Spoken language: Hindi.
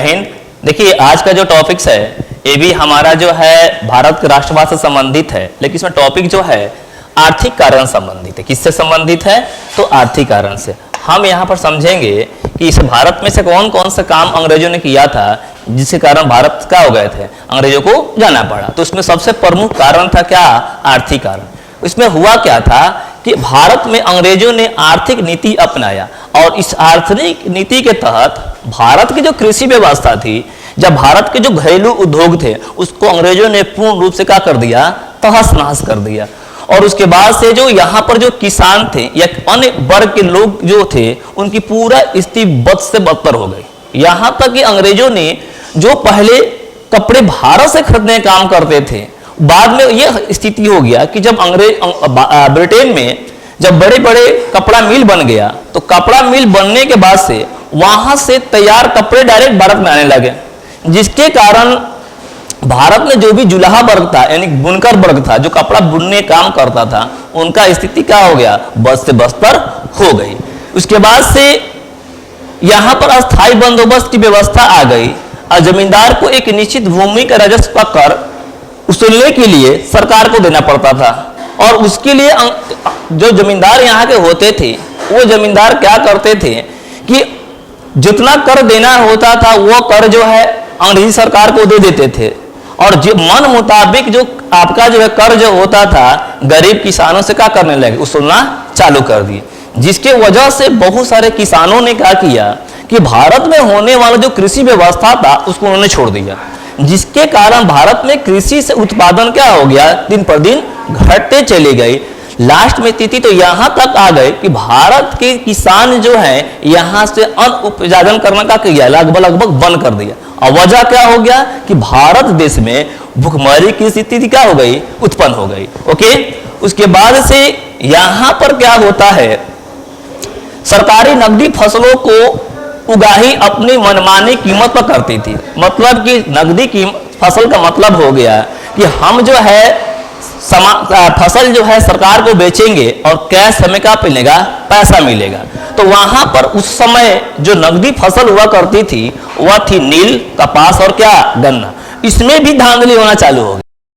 हिंद। देखिए आज का जो टॉपिक्स है ये भी हमारा जो है भारत के राष्ट्रवाद से संबंधित है, लेकिन इसमें टॉपिक जो है आर्थिक कारण संबंधित है। किससे संबंधित है? तो आर्थिक कारण से। हम यहाँ पर समझेंगे कि इस भारत में से कौन कौन सा काम अंग्रेजों ने किया था जिसके कारण भारत क्या हो गए थे, अंग्रेजों को जाना पड़ा। तो उसमें सबसे प्रमुख कारण था क्या? आर्थिक कारण। इसमें हुआ क्या था कि भारत में अंग्रेजों ने आर्थिक नीति अपनाया और इस आर्थिक नीति के तहत भारत की जो कृषि व्यवस्था थी, जब भारत के जो घरेलू उद्योग थे उसको अंग्रेजों ने पूर्ण रूप से क्या कर दिया? तहस नहस कर दिया। और उसके बाद से जो यहाँ पर जो किसान थे या अन्य वर्ग के लोग जो थे उनकी पूरा स्थिति बद से बदतर हो गई। यहाँ तक कि अंग्रेजों ने जो पहले कपड़े भारत से खरीदने का काम करते थे, बाद में यह स्थिति हो गया कि जब ब्रिटेन में जब बड़े बड़े कपड़ा मिल बन गया तो कपड़ा मिल बनने के बाद से वहां से तैयार कपड़े डायरेक्ट भारत में आने लगे, जिसके कारण भारत में जो भी जुलाहा वर्ग था यानी बुनकर वर्ग था जो कपड़ा बुनने काम करता था, उनका स्थिति क्या हो गया? बद से बदतर हो गई। उसके बाद से यहां पर अस्थायी बंदोबस्त की व्यवस्था आ गई और जमींदार को एक निश्चित भूमि का राजस्व का कर वसूलने के लिए सरकार को देना पड़ता था। और उसके लिए जो जमींदार यहाँ के होते थे वो जमींदार क्या करते थे कि जितना कर देना होता था वो कर जो है अंग्रेजी सरकार को दे देते थे और जो मन मुताबिक जो आपका जो है कर जो होता था गरीब किसानों से क्या करने लगे? वसूलना चालू कर दिए, जिसके वजह से बहुत सारे किसानों ने क्या किया कि भारत में होने वाला जो कृषि व्यवस्था था उसको उन्होंने छोड़ दिया, जिसके कारण भारत में कृषि से उत्पादन क्या हो गया? दिन पर दिन घटते चले गए। लास्ट में स्थिति तो यहाँ तक आ गए कि भारत के किसान जो है यहाँ से अन्न उत्पादन करना का किया लगभग बंद कर दिया। और वजह क्या हो गया कि भारत देश में भुखमरी की स्थिति क्या हो गई? उत्पन्न हो गई। ओके, उसके बाद से यहाँ पर क्या होता है, सरकारी नकदी फसलों को उगाही अपनी मनमानी कीमत पर करती थी। मतलब कि नकदी की फसल का मतलब हो गया कि हम जो है फसल जो है सरकार को बेचेंगे और कैश हमें क्या मिलेगा? पैसा मिलेगा। तो वहां पर उस समय जो नकदी फसल हुआ करती थी वह थी नील, कपास और क्या? गन्ना। इसमें भी धांधली होना चालू हो गई।